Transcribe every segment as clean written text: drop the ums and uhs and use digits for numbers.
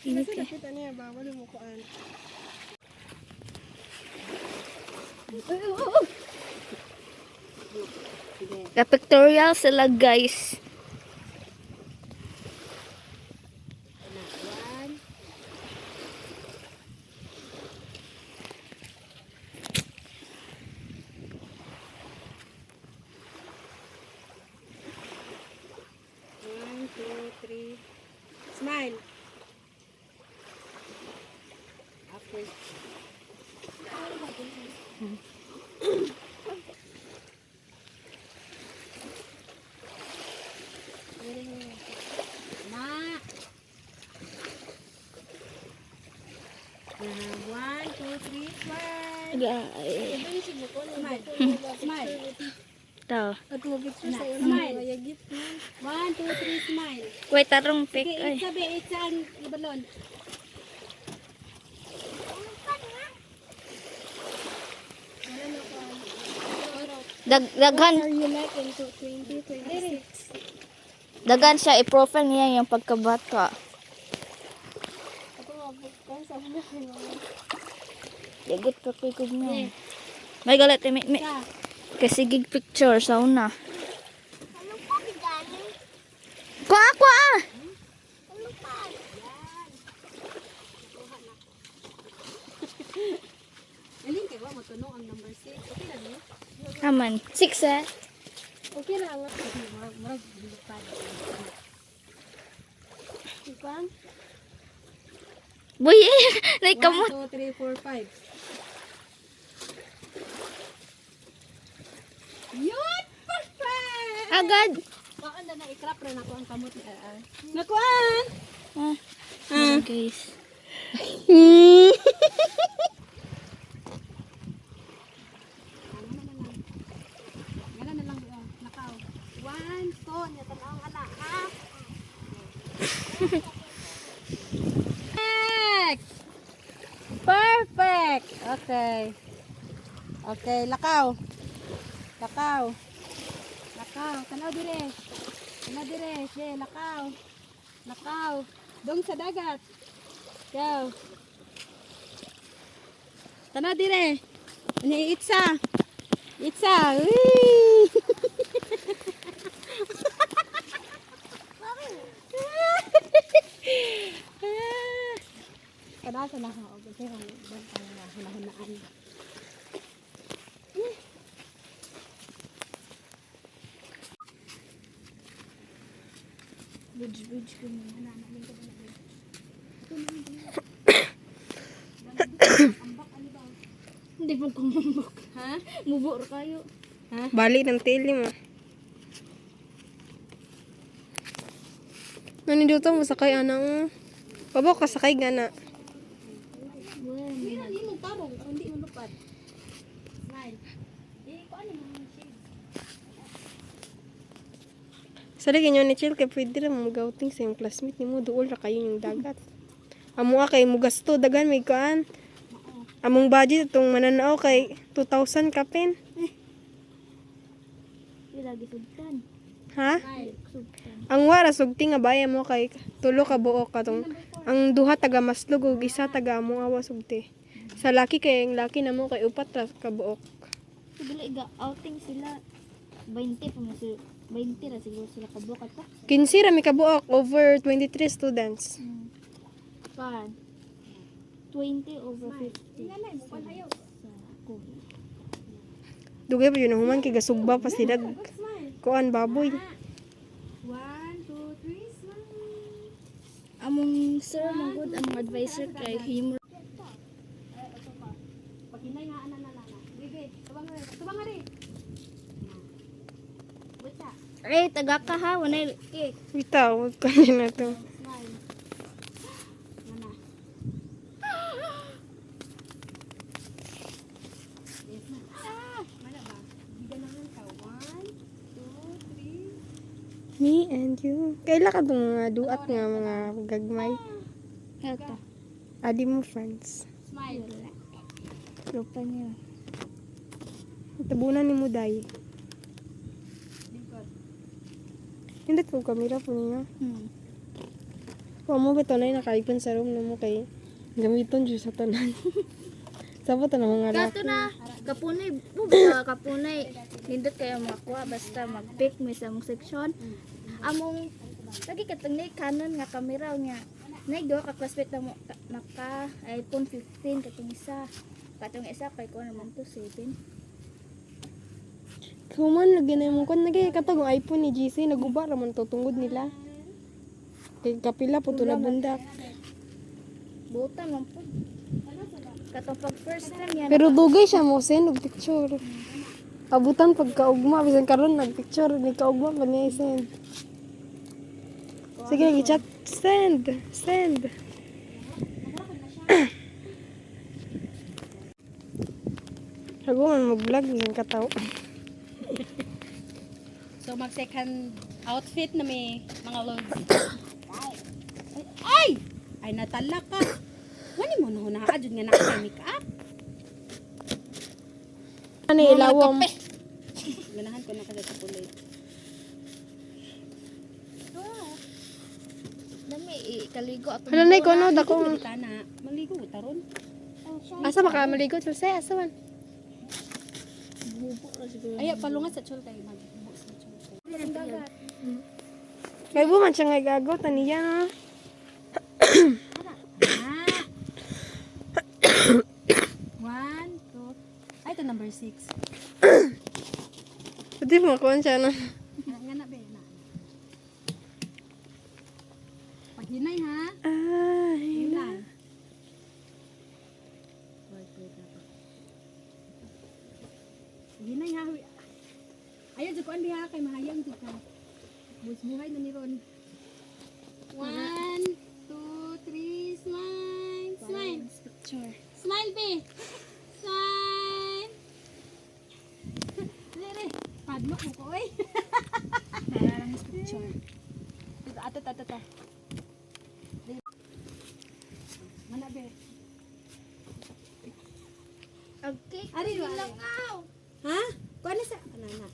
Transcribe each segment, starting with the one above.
Init Kasi eh. nakita niya, bawal yung mukuan. Ka-pictorial sila guys. One, two, three. Smile. After. One, two, three, smile. Guys. Smile. Smile. Ito. At mo picture sa smile. Mayagit na. One, two, three, smile. Wait, tarong pic. Okay, Ay. sabi, itaan, ibalon. Daghan. Are you like into 2026? Dagan siya. I-profile niya yung pagkabata. Ako mabukang sa mga Dagat pa pigod niya. May galit. May. Sa. Kasi gig picture sa una. Kwa! Galing kayo, matunong ang number 6. Okay lang yun? Aman. 6 eh. Okay lang. Marag bilipad. Ipang? Boy, like 1, kamot. 2, 3, 4, 5. Yun! Perfect! Agad. Baka na ikrap rin ako ang kamot. Nakuan! Guys. Gana na lang. Nakaw. 1, 2, niya tanaw ang anak. Ha? Perfect! Okay. Okay, lakaw. Lakaw. Lakaw. Tanaw dire. Tanaw dire. Sige, lakaw. Lakaw. Dong sa dagat. Go. Tanaw dire. Ni itsa. Itsa. Wee! Kada sa laha o kasi ang hunahunaan. Budge ko na. Hindi mo kumambok. Ha? Mubor kayo. Ha? Bali ng tili mo. Nandito mo sakay anang. Pabo ka sakay gana. Bueno. Hindi mo tarong, hindi mo lupad. Smile. Ko ano mo shade. Sa lagi nyo ni Chill, kaya pwede rin mo gauting sa yung classmate ni mo. Dool ra kayo yung dagat. Amo kay mo gasto, dagan may kaan. Among budget itong mananao kay 2,000 kapin. Lagi sugtan. Ha? Sugtan. Ang wara, sugti nga baya mo kay tulo ka buok ka tong. Ang duha taga maslog ug isa taga amo awa sugti. Sa laki kay ang laki na mo kay upat ra ka buok. Siguro iga outing sila 20 pa mo sila. 20 ra siguro sila kabukat pa. 15 ra mi ka buok over 23 students. Pan. 20 over 50. Sa ako. Dugay pa yun ang human kay gasugba pa sila. Kuan baboy. 1, 2, 3, smile. Among sir, magod, among advisor kay humor. Paghinay nga ana na. Sige, tubang nga rin. Butsa. Ay, taga ka ha, wanay cake. Bitaw, kanin na to. Smile. Mana. Yes na. Mana ba? Bigyan naman ka. 1, 2, 3. Me and you. Kaila ka itong mga duat nga mga gagmay. Eto. Adi mo friends. Smile. Lupa niya. Tabunan ni Muday. Hindi ko kamera po niya. Wa mo bitaw na nakaipon sa room na mo kay gamiton jud sa tanan. Sabot na mga Kato na, kapunay, buba kapunay. Nindot kayo makuha, basta mag-pick mo sa mong section. Among, lagi katong na Canon nga kamera nga. Nagdo ka classmate na mo, naka iPhone 15 katong isa. Katong isa, kay ko naman to 7. Kuman lagi na mo kon nagay katong iPhone ni GC naguba ra man to tungod nila. Kay kapila po to na bundak. Buta man po. Katong pag first time yan. Pero dugay siya mo send og picture. Abutan pagkaugma bisan karon nagpicture ni kaugma pa niya send. Sige, i-chat. Send. Ako man mag-vlog ng kataw. So mag second outfit na may mga loads. Ay! Ay natala ka. Wani mo no na adjud nga naka make up. Ano ilawom? Ganahan ko na kada sa pulay. Dami, kaligo ato. Hala nay ko no dako. Tana, maligo taron. Asa baka maligo sa asa man. Bubo ra siguro. Ay palungat sa chul kay magbuo sa chul. Kay bu man siya nga gago taniya no. One, two. Ay ito number 6. Pwede mo kuan siya no. Nga na be na. Paghinay ha. Ay. Hinay. Hinay ha. Ayaw jud ko andi ha kay mahayang jud ka. Buhay na ni Ron. 1, 2, 3, smile. Smile. Picture. Smile, be. Smile. Dere. Padma ko ko, oy. Parang picture. Ato. Mana, be? Okay. Ari, lang aw. ha? Kuha na sa... Ano na?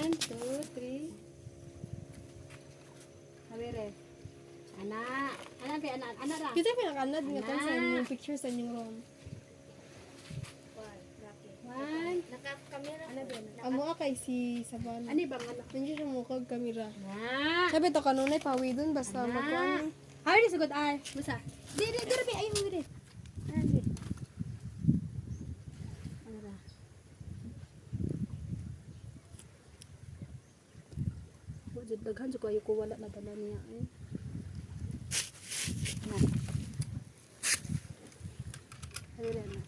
1, 2, 3. Habire. Ana, be, ana ra. Kita pinakanad nga to sa inyong picture sa inyong room. 1. Naka-camera. Ana, be. Amo kay si Saban. Ani bang ana? Nandiyo siya mo kag kamera. Na. Sabi to kanunay pawi dun basta magkuan. Ay, di sagod ay. Basta. Dire, be, ayo dire. Ana, be. Ana ra. Wajud daghan jud ko ayo ko wala na dala niya eh. Na. Dire na.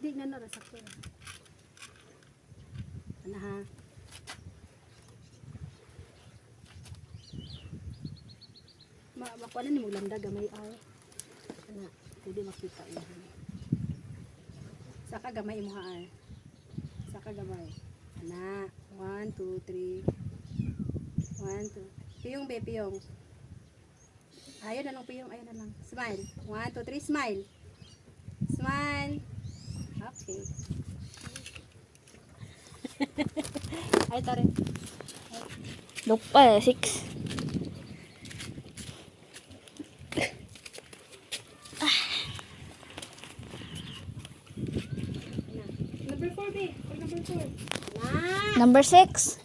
Di na na sakto. Ana ha. Makuha na ni mo landa gamay ay. Ana, pwede makita yun. Saka gamay mo ha ay. Saka gamay. Ana, 1, 2, 3. 1, 2. Piyong be, piyong. Ayun na lang piyong, ayun na lang. Smile. 1, 2, 3, smile. Smile. Okay. Ay, tare. Lupa 6. Number 4, be. Or number 4. Na. Number 6.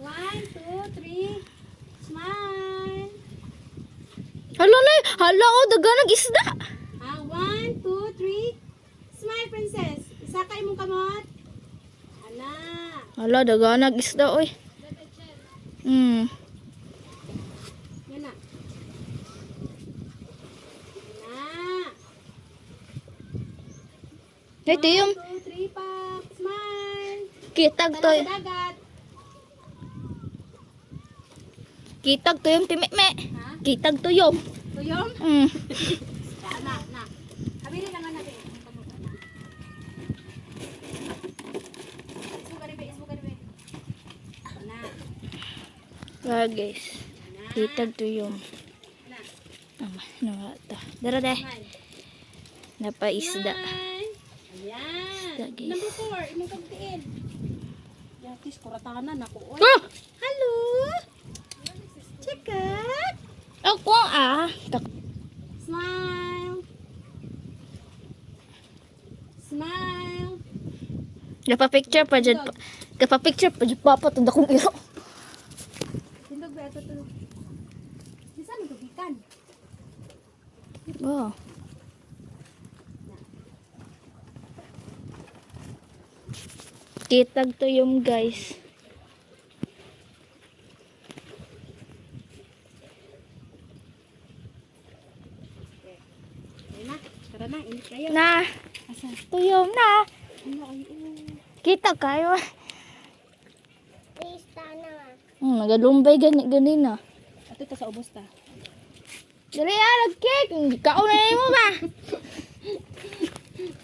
1, 2, 3. Smile. Hala oh, daganag isda. Ah, 1, 2, 3. Smile, princess. Isa ka imong kamot. Ana. Hala, daganag isda oy. Yan na. Ana. Ito yung 1, 2, 3 pa. Smile. kitag to. Tala sa dagat. Kitag to yung timeme. Ha? Kitag to yung. Tuyong? Mm. Ana, na. Abili lang na, be. Ismo ka be. Ana. Guys. Kitag to yung. Ana. Nangata. Dara deh. Smile. Napaisda. Smile. Ayan. Isda, guys. Number 4, imong pagtiin. Yatis, kuratanan ako. Oy. Ah! Hello? sikat. Ako Smile. Smile. Gapa-picture pa dyan. Gapa-picture pa dyan. Papa, tanda kong iro. Tindog ba ito to? Di saan ito gikan? Oh. Kitag to yung guys. Ayun na. Tara na, init kayo. Na. Asan? Tuyom na. Ano ay Kita kayo. Nagalumbay gani na. Ato ito sa ubos ta. Dali cake. Kauna na mo ba?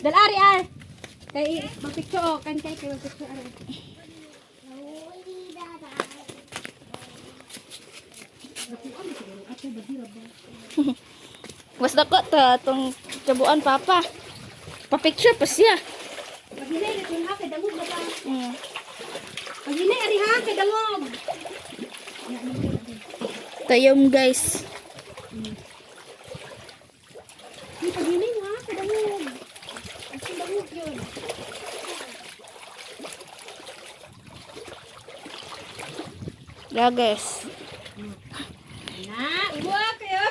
Dalari ay. Kay magpicture o. Kan kay magpicture ay. Basta ko ta tong cabuan papa. Pa-picture pa siya. Paghinay na yung hake, dangog na ba? Mm. Paghinay, ari hake, dangog. Tayom guys. Yung paghinay yung hake, dangog. Ang dangog yun. Yeah guys. Na, uwa kayo.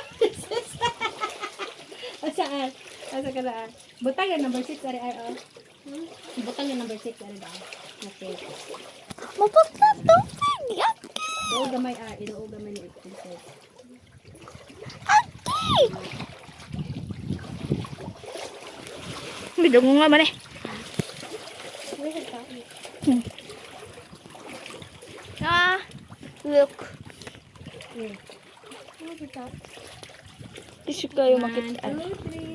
Asaan? Asa ka na? Butang yung number 6, ari ay, oh. Butang yung number 6, ari daw. Okay. Mapunta to. Yak. Doon gamay, inuog gamay ni Princess. Aki. Bidong nga man eh. Ah, look. Isu kayo makita. 1, 2, 3.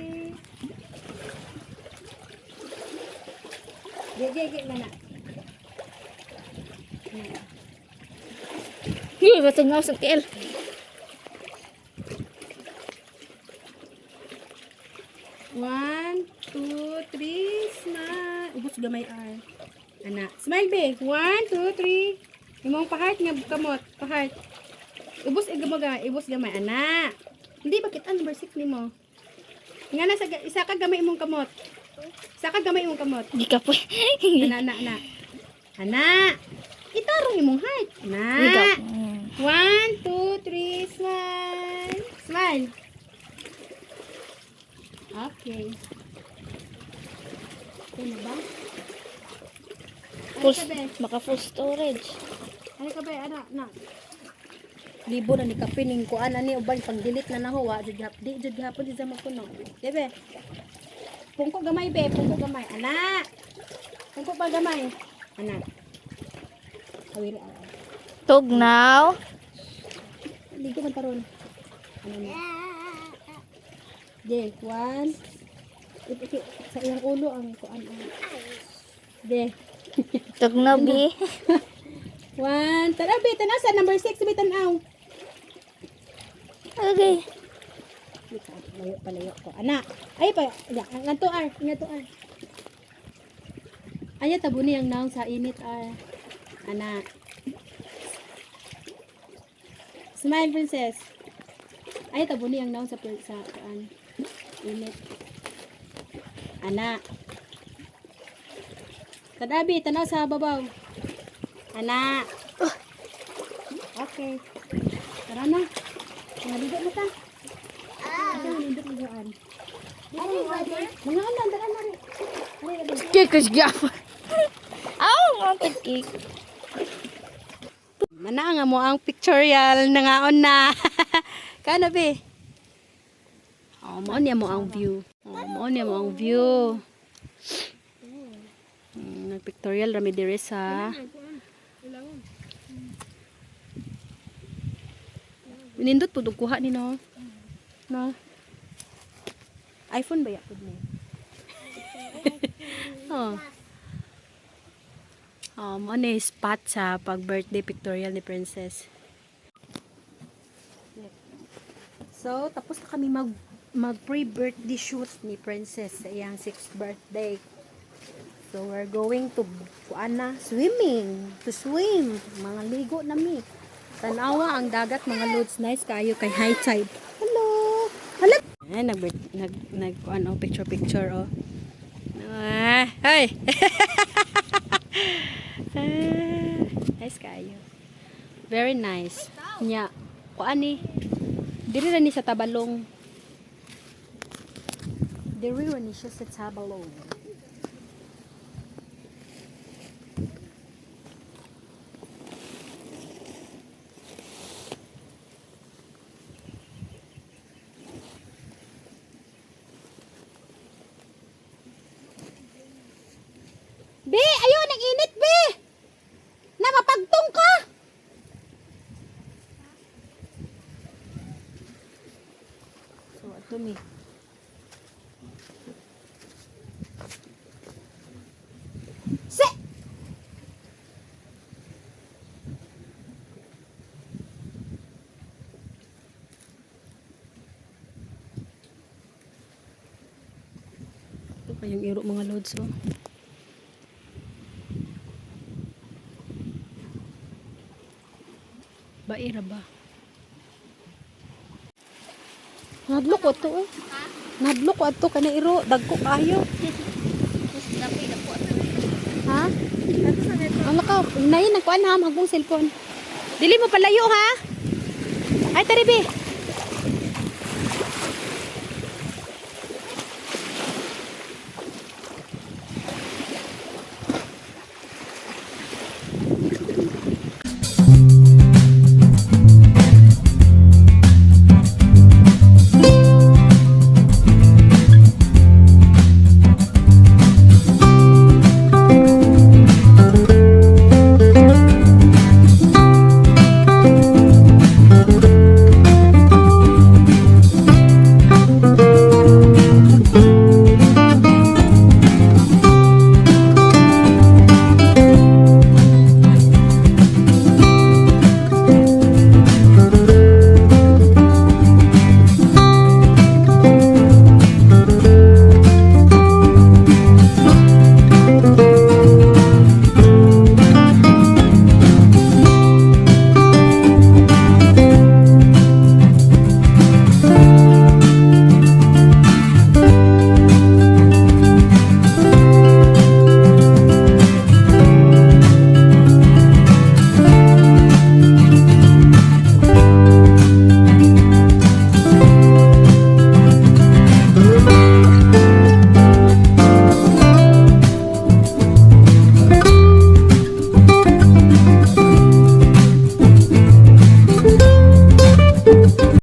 Gigi na na. Yun, matunghaw sa TL. One, two, three, smile. Ubus gamay ay. Ana, smile be. 1, 2, 3. Imong pa-heart nga kamot, pa-heart. Ubus gamay, ubus gamay ana. Hindi bakit number 6 nimo? Nga na sa isa ka gamay imong kamot. Isa ka gamay imong kamot. Di ka po. Ana. Ana. Itarong imong heart. Ana. Ikaw. 1, 2, 3, smile. Smile. Okay. Okay na ba? Full, Ano ka ba? maka full storage. Ano ka ba? Ano? Na. Libo na ni kapining ko ana ni uban pag delete na nahuwa jud hapon di sa makuno. Debe. Pungko gamay be, pungko gamay. Ana. Pungko pa gamay. Ana. Awiri. Tugnaw. Ligo man taron. Ano na? De, 1. Sa iyang ulo ang kuan. De. Tugnaw bi. 1. Tanabi, tanasa number 6 bi tanaw. Okay. Palayo ko. Ana. Ay pa, nganto ar, nganto ar. Aya tabuni ang naong sa init ar. Ana. Smile princess. Ay tabuni ang naong sa kuan. Init. Ana. Tadabi, tanaw sa babaw. Ana. Okay. Tara na. Naligo na ta. Ito ang lindot ligoan. Mga ano, tara na rin. Cake is gap. Aw, mga cake. Mana nga mo ang pictorial nangaon na. Kana be? Oh, mo niya mo ang view. Oh, mo niya mo ang view. Nag-pictorial rami dire sa Nindot po kuha ni no. No. iPhone ba yapod ni? Oh. Ano yung spot sa pag-birthday pictorial ni Princess. So, tapos na kami mag pre-birthday shoot ni Princess sa iyang 6th birthday. So, we're going to swimming. To swim. Mga ligo na mi. Tanawa ang dagat mga loads, nice kayo kay high tide. Hello. Hala. Eh ano picture oh. Hey. Nice kayo. Very nice. Nya, kuan ni. Diri ra ni sa Tabalong. Diri ra ni siya sa Tabalong. Be, ayun, ang init, be! Napapagtong ka! So, ato mi. Se! Ito pa yung iro mga loads, oh. Baira ba? Nadlo ko to eh. Nadlo ko ato kana iro, dagko kayo. Ha? Ang ka, nay nagkuan ha magbong cellphone. Dili mo palayo ha. Ay tari be.